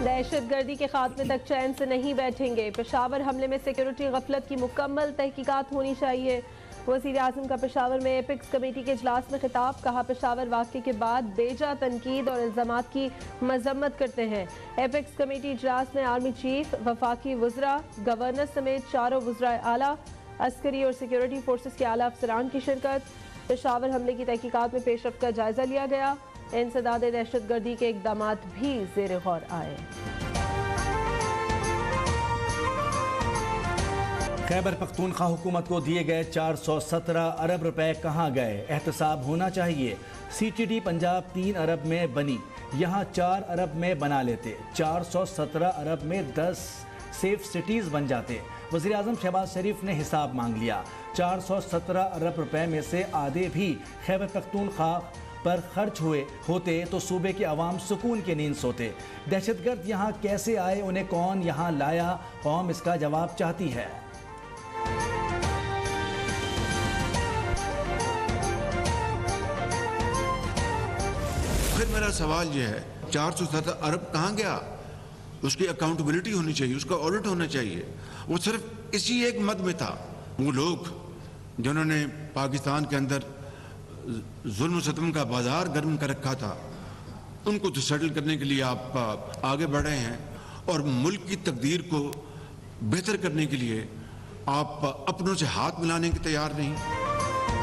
दहशतगर्दी के खात्मे तक चैन से नहीं बैठेंगे। पेशावर हमले में सिक्योरिटी गफलत की मुकम्मल तहकीकात होनी चाहिए। वज़ीर आज़म का पेशावर में एपिक्स कमेटी के इजलास में खिताब। कहा, पेशावर वाक़े के बाद बेजा तनकीद और इल्ज़ामात की मजम्मत करते हैं। एपिक्स कमेटी इजलास में आर्मी चीफ, वफाकी वज़रा, गवर्नर समेत चारों वज़राए आला, अस्करी और सिक्योरिटी फोर्सेस के आला अफसरान की शिरकत। पेशावर हमले की तहकीकात में पेशरफ्त का जायजा लिया गया। इंसदाद दहशतगर्दी के इक़दामात भी ज़ेर गौर आए। खैबर पख्तूनख्वा हुकूमत को दिए गए 417 अरब रुपए कहाँ गए? एहतसाब होना चाहिए। CTD पंजाब 3 अरब में बनी, यहाँ 4 अरब में बना लेते। 417 अरब में 10 सेफ सिटीज़ बन जाते। वज़ीर आज़म शहबाज शरीफ ने हिसाब मांग लिया। 417 अरब रुपए में से आधे भी खैबर पख्तूनख्वा पर खर्च हुए होते तो सूबे के अवाम सुकून के नींद सोते। दहशतगर्द यहाँ कैसे आए, उन्हें कौन यहाँ लाया? कौम इसका जवाब चाहती है। फिर मेरा सवाल यह है, 417 अरब कहाँ गया? उसकी अकाउंटेबिलिटी होनी चाहिए, उसका ऑडिट होना चाहिए। वो सिर्फ इसी एक मद में था। वो लोग जिन्होंने पाकिस्तान के अंदर जुल्म सतम का बाजार गर्म कर रखा था, उनको तो सेटल करने के लिए आप आगे बढ़ रहे हैं, और मुल्क की तकदीर को बेहतर करने के लिए आप अपनों से हाथ मिलाने के तैयार नहीं।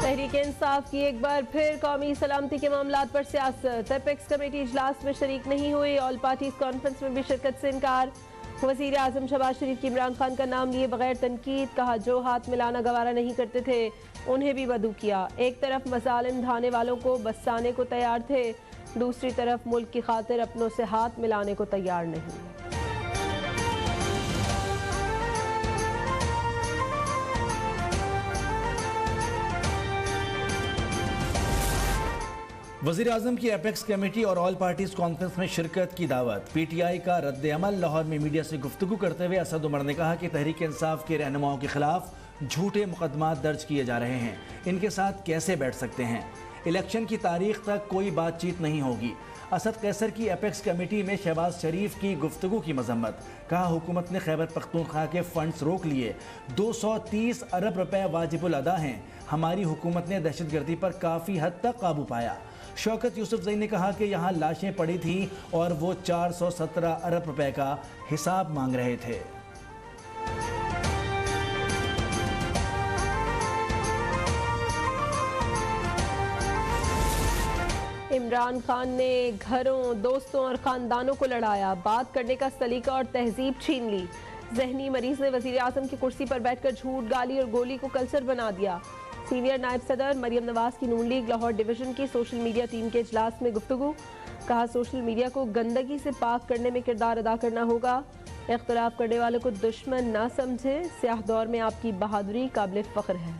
तहरीक इंसाफ की एक बार फिर कौमी सलामती के मामलात पर सियासत। एपिक्स कमेटी इजलास में शरीक नहीं हुई। ऑल पार्टीज कॉन्फ्रेंस में भी शिरकत से इनकार। वज़ीर आज़म शहबाज शरीफ की इमरान खान का नाम लिए बगैर तनकीद। कहा, जो हाथ मिलाना गवारा नहीं करते थे उन्हें भी बदू किया। एक तरफ मसालिम ढाने वालों को बसाने को तैयार थे, दूसरी तरफ मुल्क की खातिर अपनों से हाथ मिलाने को तैयार नहीं। वज़ीर आज़म की एपेक्स कमेटी और ऑल पार्टीज कॉन्फ्रेंस में शिरकत की दावत। PTI का रद्द अमल। लाहौर में मीडिया से गुफ्तगू करते हुए असद उमर ने कहा कि तहरीक इंसाफ के रहनुमाओं के खिलाफ झूठे मुकदमा दर्ज किए जा रहे हैं, इनके साथ कैसे बैठ सकते हैं? इलेक्शन की तारीख तक कोई बातचीत नहीं होगी। असद कैसर की एपेक्स कमेटी में शहबाज शरीफ की गुफ्तगू की मजम्मत। कहा, हुकूमत ने खैबर पख्तूनख्वा के फंड्स रोक लिए। 230 अरब रुपए वाजिबुल अदा हैं। हमारी हुकूमत ने दहशतगर्दी पर काफ़ी हद तक काबू पाया। शौकत यूसुफजई ने कहा कि यहाँ लाशें पड़ी थी और वो 417 अरब रुपए का हिसाब मांग रहे थे। इमरान खान ने घरों, दोस्तों और खानदानों को लड़ाया। बात करने का सलीका और तहजीब छीन ली। जहनी मरीज ने वज़ीर आज़म की कुर्सी पर बैठकर झूठ, गाली और गोली को कल्चर बना दिया। सीनियर नायब सदर मरियम नवाज की नून लीग लाहौर डिवीजन की सोशल मीडिया टीम के इजलास में गुफ्तगू। कहा, सोशल मीडिया को गंदगी से पाक करने में किरदार अदा करना होगा। इख्तिलाफ करने वालों को दुश्मन ना समझे। स्याह दौर में आपकी बहादुरी काबिल फ़ख्र है।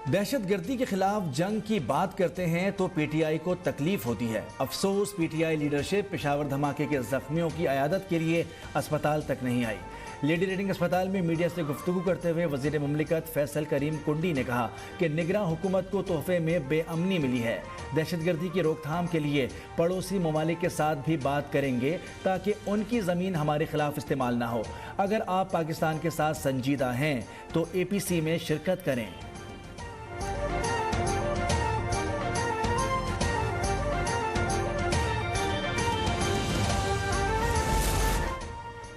दहशतगर्दी के खिलाफ जंग की बात करते हैं तो PTI को तकलीफ होती है। अफसोस, PTI लीडरशिप पेशावर धमाके के जख्मियों की अयादत के लिए अस्पताल तक नहीं आई। लेडी रेडिंग अस्पताल में मीडिया से गुफ्तगू करते हुए वज़ीर मुमलिकत फैसल करीम कुंडी ने कहा कि निगरान हुकूमत को तोहफे में बेअमनी मिली है। दहशतगर्दी की रोकथाम के लिए पड़ोसी ममालिक के साथ भी बात करेंगे ताकि उनकी ज़मीन हमारे खिलाफ इस्तेमाल ना हो। अगर आप पाकिस्तान के साथ संजीदा हैं तो APC में शिरकत करें।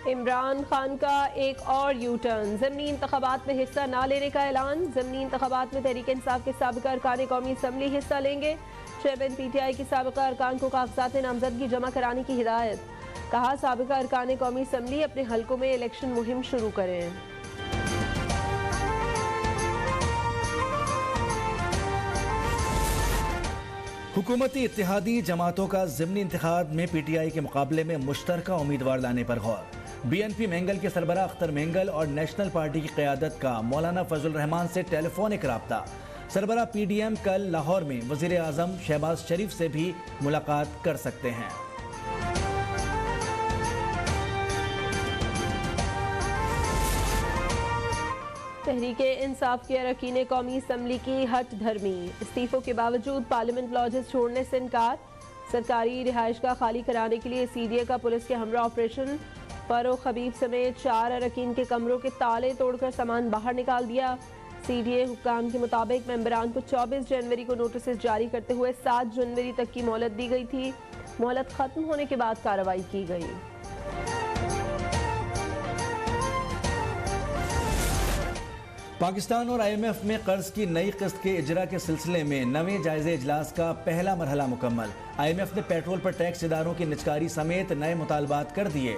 इमरान खान का एक और यू टर्न। ज़मनी इंतखाबात में हिस्सा ना लेने का ऐलान। ज़मनी इंतखाबात में तहरीक इंसाफ के साबिक़ा अरकान कौमी असम्बली हिस्सा लेंगे। चेयरमैन PTI के साबिक़ा अरकान को कागजात नामजदगी जमा कराने की हिदायत। कहा, साबिक़ा अरकान कौमी असम्बली अपने हलकों में इलेक्शन मुहिम शुरू करें। हुकूमती इत्तेहादी जमातों का ज़िमनी इंतखाब में PTI के मुकाबले में मुश्तरका उम्मीदवार लाने पर गौर। BNP मेंगल के सरबरा अख्तर मेंगल और नेशनल पार्टी की क़यादत का मौलाना फजल रहमान से टेलीफोनिक राब्ता। सरबरा PDM कल लाहौर में वज़ीर आज़म शहबाज शरीफ से भी मुलाकात कर सकते हैं। तहरीक इंसाफ के अरकान कौमी असम्बली की हट धर्मी, इस्तीफों के बावजूद पार्लियामेंट लॉजेस छोड़ने से इनकार। सरकारी रिहाइश का खाली कराने के लिए CDA का पुलिस के हमरा ऑपरेशन। फारूक हबीब समेत 4 अरकान के कमरों के ताले तोड़कर सामान बाहर निकाल दिया। CDA हुक्काम के मुताबिक मेंबरान को 24 जनवरी को नोटिस जारी करते हुए 7 जनवरी तक की मोहलत दी गई थी। मोहलत खत्म होने के बाद कार्रवाई की गई। पाकिस्तान और IMF में कर्ज की नई किस्त के इजरा के सिलसिले में नवे जायजे इजलास का पहला मरहला मुकम्मल। IMF ने पेट्रोल पर टैक्स इदारों की निचकारी समेत नए मुतालबात कर दिए।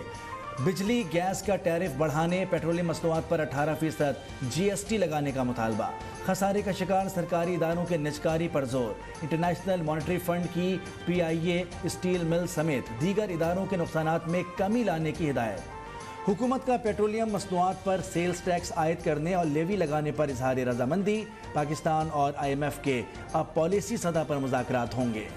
बिजली गैस का टैरिफ बढ़ाने, पेट्रोलियम मसनूआत पर 18% GST लगाने का मुतालबा। खसारे का शिकार सरकारी इदारों के निचकारी पर जोर। इंटरनेशनल मॉनेटरी फंड की PIA, स्टील मिल समेत दीगर इदारों के नुकसानात में कमी लाने की हिदायत। हुकूमत का पेट्रोलियम मसनूआत पर सेल्स टैक्स आयद करने और लेवी लगाने पर इजहार रजामंदी। पाकिस्तान और IMF के अब पॉलिसी सतह पर मुज़ाकरात होंगे।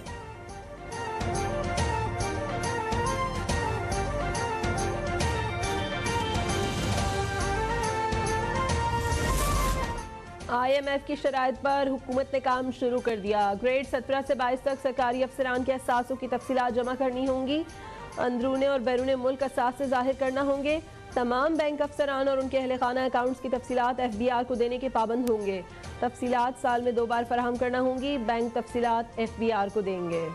IMF की शराइत पर हुकूमत ने काम शुरू कर दिया। ग्रेड 17 से 22 तक सरकारी अफसरान के असासों की तफसीलात जमा करनी होंगी। अंदरूने और बैरूने मुल्क असासे जाहिर करना होंगे। तमाम बैंक अफसरान और उनके अहले खाना अकाउंट्स की तफसीलात FBR को देने के पाबंद होंगे। तफसीलात साल में 2 बार फराहम करना होंगी। बैंक तफसीलात FBR को देंगे।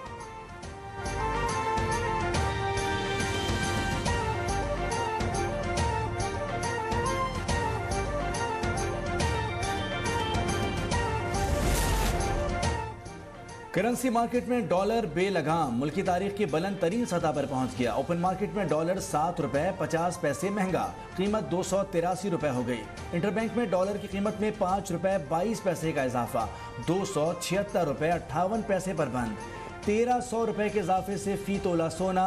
करेंसी मार्केट में डॉलर बेलगाम मुल्की तारीख की बुलंद तरीन सतह पर पहुंच गया। ओपन मार्केट में डॉलर 7 रुपए 50 पैसे महंगा, कीमत 283 रुपए हो गई। इंटरबैंक में डॉलर की कीमत में 5 रुपए 22 पैसे का इजाफा, 276 रुपए 58 पैसे पर बंद। 1300 रुपए के इजाफे से फी तोला सोना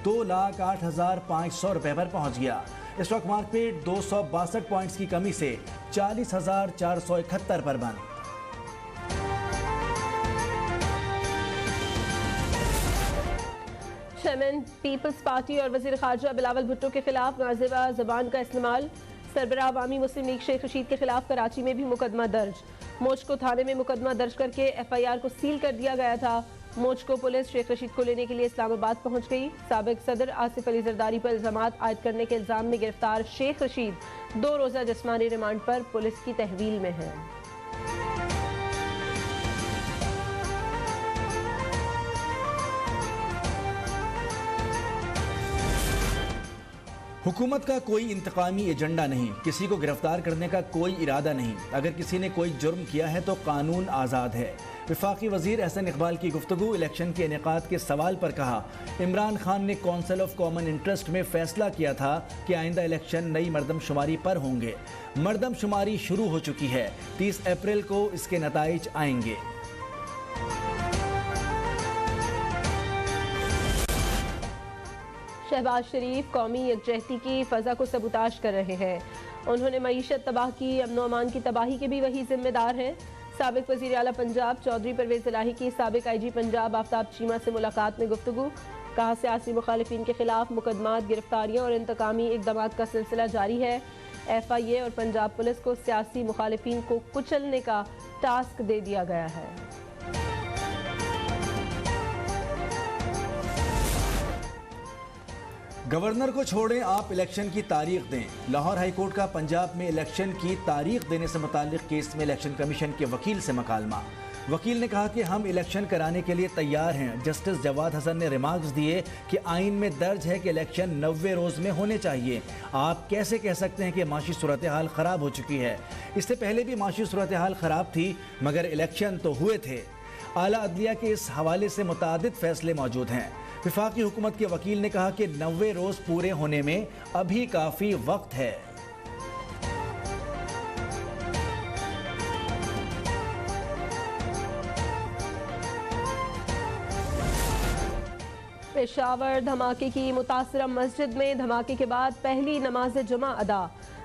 2,08,500 रुपए पर पहुंच गया। स्टॉक मार्केट 262 पॉइंट्स की कमी से 40,471 पर बंद। चेयरमैन पीपल्स पार्टी और वज़ीर ख़ारजा बिलावल भुट्टो के खिलाफ नाज़िबा ज़बान का इस्तेमाल। सरबराह अवामी मुस्लिम लीग शेख रशीद के खिलाफ कराची में भी मुकदमा दर्ज। मोचको थाने में मुकदमा दर्ज करके FIR को सील कर दिया गया था। मोचको पुलिस शेख रशीद को लेने के लिए इस्लामाबाद पहुंच गई। साबिक सदर आसिफ अली जरदारी पर इल्जामात आयद करने के इल्जाम में गिरफ्तार शेख रशीद 2 रोज़ा जिस्मानी रिमांड पर पुलिस की तहवील में है। हुकूमत का कोई इंतकामी एजेंडा नहीं, किसी को गिरफ्तार करने का कोई इरादा नहीं। अगर किसी ने कोई जुर्म किया है तो कानून आज़ाद है। वफाकी वज़ीर एहसन इकबाल की गुफ्तगू। इलेक्शन के इनेकाद के सवाल पर कहा, इमरान खान ने कौंसिल ऑफ कॉमन इंटरेस्ट में फैसला किया था कि आइंदा इलेक्शन नई मरदमशुमारी पर होंगे। मरदमशुमारी शुरू हो चुकी है, 30 अप्रैल को इसके नताइज आएंगे। शहबाज शरीफ कौमी यकजहती की फ़ज़ा को सबूताश कर रहे हैं। उन्होंने मईशत तबाह की, अमन अमान की तबाही के भी वही जिम्मेदार हैं। साबिक वज़ीर आला पंजाब चौधरी परवेज़ इलाही की साबिक IG पंजाब आफ्ताब चीमा से मुलाकात में गुफ्तगू। कहा, सियासी मुखालिफिन के खिलाफ मुकदमात, गिरफ्तारियाँ और इंतकामी इक़दामात का सिलसिला जारी है। FIA और पंजाब पुलिस को सियासी मुखालिफिन को कुचलने का टास्क दे दिया गया है। गवर्नर को छोड़ें, आप इलेक्शन की तारीख दें। लाहौर हाईकोर्ट का पंजाब में इलेक्शन की तारीख देने से मुताल्लिक केस में इलेक्शन कमीशन के वकील से मकालमा। वकील ने कहा कि हम इलेक्शन कराने के लिए तैयार हैं। जस्टिस जवाद हसन ने रिमार्क्स दिए कि आइन में दर्ज है कि इलेक्शन 90 रोज़ में होने चाहिए। आप कैसे कह सकते हैं कि माशी सूरत हाल ख़राब हो चुकी है? इससे पहले भी माशी सूरत हाल ख़राब थी, मगर इलेक्शन तो हुए थे। आला अदलिया के इस हवाले से मुतादिद फैसले मौजूद हैं। वफाकी हुकूमत के वकील ने कहा कि 90 रोज़ पूरे होने में अभी काफ़ी वक्त है। पेशावर धमाके की मुतासरा मस्जिद में धमाके के बाद पहली नमाज जुमा अदा।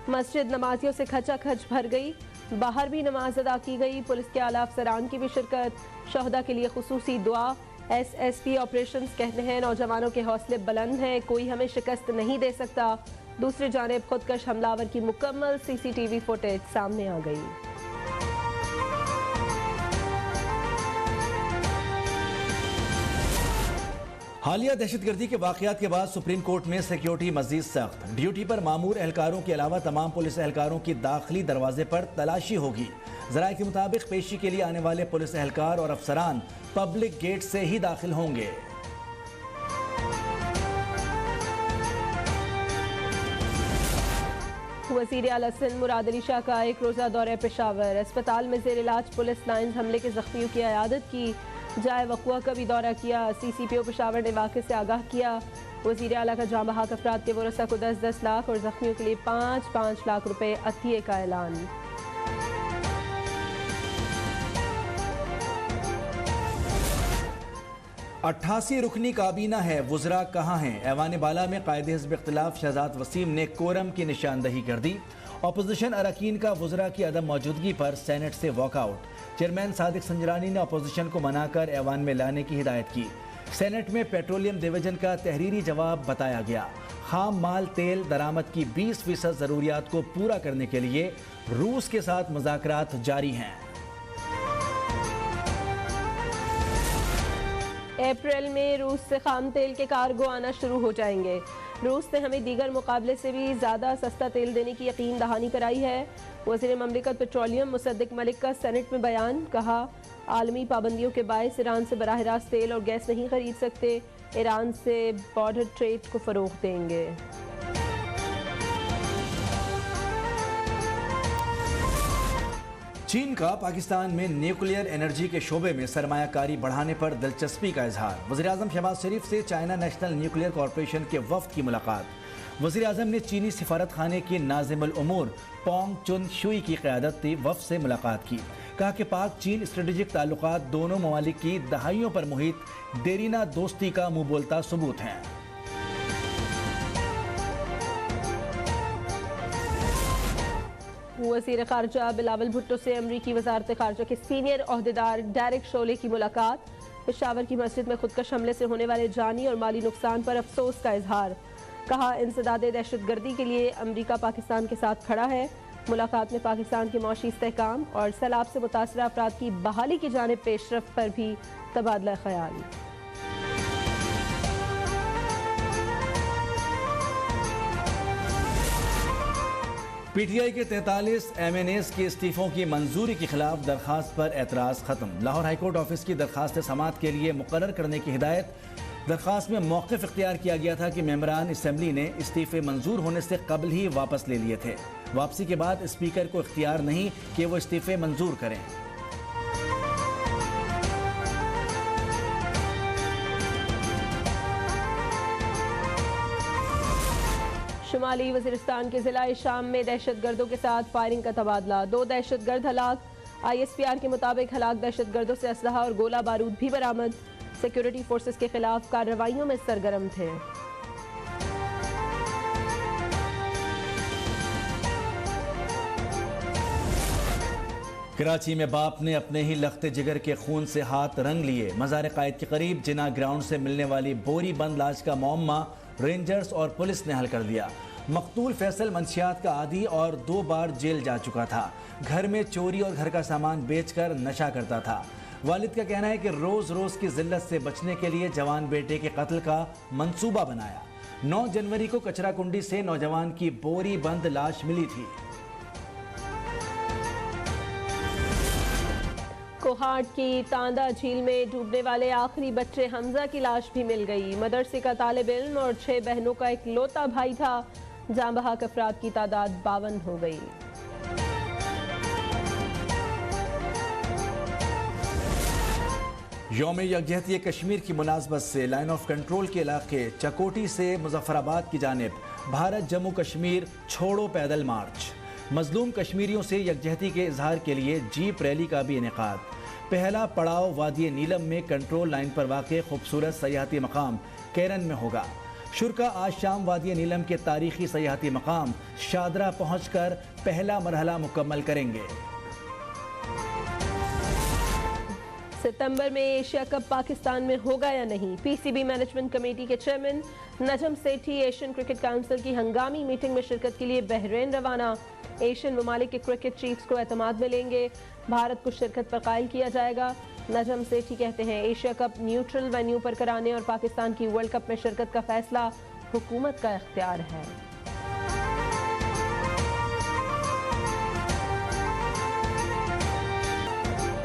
मस्जिद नमाजियों से खचाखच भर गई। बाहर भी नमाज अदा की गई। पुलिस के आला अफसरान की भी शिरकत। शहदा के लिए खुसूसी दुआ। SSP ऑपरेशंस कहते हैं, नौजवानों के हौसले बुलंद हैं, कोई हमें शिकस्त नहीं दे सकता। दूसरी जानिब खुदकश हमलावर की मुकम्मल CCTV फुटेज सामने आ गई। हालिया दहशतगर्दी के वाकयात के बाद सुप्रीम कोर्ट में सिक्योरिटी मजीद सख्त। ड्यूटी पर मामूर एहलकारों के अलावा तमाम पुलिस एहलकारों की दाखिली दरवाजे पर तलाशी होगी। जराये के मुताबिक पेशी के लिए आने वाले पुलिस एहलकार और अफसरान पब्लिक गेट से ही दाखिल होंगे। वज़ीर आला सिंध मुराद अली शाह का एक रोज़ा दौरे पेशावर। अस्पताल में ज़ेर इलाज पुलिस लाइन हमले के जख्मियों की अयादत की। जाए वक़ुआ का भी दौरा किया। CCPO पेशावर ने वाक़े से आगाह किया। वज़ीर आला का जाँ बहक अफराद के वरसा को 10-10 लाख और ज़ख्मियों के लिए 5-5 लाख रुपए अतिये का ऐलान। अट्ठासी रुकनी काबीना है, वुज़रा कहाँ हैं? ऐवान बाला में कायदे हिज़्ब इख्तिलाफ शहजाद वसीम ने कोरम की निशानदही कर दी। अपोजिशन अरकान का वुज़रा की अदम मौजूदगी पर सेनेट से वॉकआउट। चेयरमैन सादिक संजरानी ने अपोजिशन को मनाकर ऐवान में लाने की हिदायत की। सेनेट में पेट्रोलियम डिवीजन का तहरीरी जवाब बताया गया। खाम माल तेल दरामद की 20% ज़रूरियात को पूरा करने के लिए रूस के साथ मुज़ाकरात जारी हैं। अप्रैल में रूस से खाम तेल के कार्गो आना शुरू हो जाएंगे। रूस ने हमें दीगर मुकाबले से भी ज़्यादा सस्ता तेल देने की यकीन दहानी कराई है। वज़ीर ममलिकत पेट्रोलियम मुसद्दिक मलिक का सेनेट में बयान। कहा, आलमी पाबंदियों के बायस ईरान से बराह रास्त तेल और गैस नहीं खरीद सकते। ईरान से बॉर्डर ट्रेड को फ़रोग़ देंगे। चीन का पाकिस्तान में न्यूक्लियर एनर्जी के शोबे में सरमायाकारी बढ़ाने पर दिलचस्पी का इजहार। वज़ीर-ए-आज़म शहबाज शरीफ से चाइना नेशनल न्यूक्लियर कॉरपोरेशन के वफ्द की मुलाकात। वज़ीर-ए-आज़म ने चीनी सिफारत खाने की नाज़िमुल उमूर पोंग चुन शुई की क़यादती वफ्द से मुलाकात की। कहा कि पाक चीन स्ट्रेटेजिक ताल्लुकात दोनों ममालिक की दहाइयों पर मुहित देरीना दोस्ती का मुँह बोलता सबूत हैं। वज़ीर ख़ारजा बिलावल भुट्टो से अमरीकी वज़ारत ख़ारजा के सीनियर ओहदेदार डेरेक शोले की मुलाकात। पेशावर की मस्जिद में खुदकश हमले से होने वाले जानी और माली नुकसान पर अफसोस का इजहार। कहा, इंसदादे दहशतगर्दी के लिए अमरीका पाकिस्तान के साथ खड़ा है। मुलाकात में पाकिस्तान के मौशी इस्तेहकाम और सैलाब से मुतासरा अफराद की बहाली की जानिब पेशरफ्त पर भी तबादला ख्याल। PTI के 43 MNAs के इस्तीफों की मंजूरी के खिलाफ दरखास्त पर एतराज़ खत्म। लाहौर हाईकोर्ट ऑफिस की दरखास्त समाअत के लिए मुकर्रर करने की हिदायत। दरखास्त में मौक़िफ़ इख्तियार किया गया था कि मेंबरान असम्बली ने इस्तीफ़े मंजूर होने से कबल ही वापस ले लिए थे। वापसी के बाद स्पीकर को इख्तियार नहीं कि वो इस्तीफ़े मंजूर करें। शुमाली वज़ीरिस्तान के ज़िला शाम में दहशतगर्दों के साथ फायरिंग का तबादला। 2 दहशतगर्द हलाक। ISPR के मुताबिक हलाक दहशतगर्दों से असलहा और गोला बारूद भी बरामद। सिक्योरिटी फोर्सेस के खिलाफ कार्रवाइयों में सरगर्म थे। कराची में बाप ने अपने ही लख्ते जिगर के खून से हाथ रंग लिए। मज़ार कायद के करीब जिना ग्राउंड से मिलने वाली बोरी बंद लाश का मौम्मा रेंजर्स और पुलिस ने हल कर दिया। मकतूल फैसल मंशियात का आदी और 2 बार जेल जा चुका था। घर में चोरी और घर का सामान बेचकर नशा करता था। वालिद का कहना है कि रोज़ रोज़ की जिल्लत से बचने के लिए जवान बेटे के कत्ल का मंसूबा बनाया। 9 जनवरी को कचरा कुंडी से नौजवान की बोरी बंद लाश मिली थी। कोहाट की तांदा झील में डूबने वाले आखिरी बच्चे हमजा की लाश भी मिल गई। मदरसे का तालिब इल्म और 6 बहनों का एक लौता भाई था। जाँ बहक अफराद की तादाद 52 हो गई। यौम यकजहती कश्मीर की मुनासबत से लाइन ऑफ कंट्रोल के इलाके चकोटी से मुजफ्फराबाद की जानिब भारत जम्मू कश्मीर छोड़ो पैदल मार्च। मजलूम कश्मीरियों से यकजहती के इजहार के लिए जीप रैली का भी इनेकाद। पहला पड़ाव वादी नीलम में कंट्रोल लाइन पर वाक़े खूबसूरत सयाहती मकाम केरन में होगा। शुरका आज शाम वादी नीलम के तारीखी सयाहती मकाम शादरा पहुँचकर पहला मरहला मुकम्मल करेंगे। सितंबर में एशिया कप पाकिस्तान में होगा या नहीं, पीसीबी मैनेजमेंट कमेटी के chairman Najam Sethi Asian cricket council की हंगामी मीटिंग में शिरकत के लिए बहरीन रवाना। एशियन ममालिक के क्रिकेट चीफ्स को एतमाद में लेंगे, भारत को शिरकत पर कायल किया जाएगा। नजम सेठी कहते हैं एशिया कप न्यूट्रल वेन्यू पर कराने और पाकिस्तान की वर्ल्ड कप में शिरकत का फैसला हुकूमत का इख्तियार है।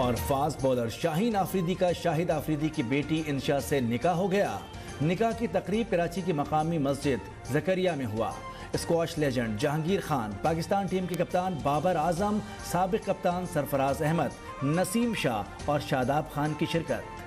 और फास्ट बॉलर शाहीन आफरीदी का शाहिद आफरीदी की बेटी इंशा से निकाह हो गया। निकाह की तकरीब कराची की मकामी मस्जिद जकरिया में हुआ। Squash legend Jahangir Khan, Pakistan team के कप्तान बाबर आजम, साबिक कप्तान सरफराज अहमद, नसीम शाह और शादाब खान की शिरकत।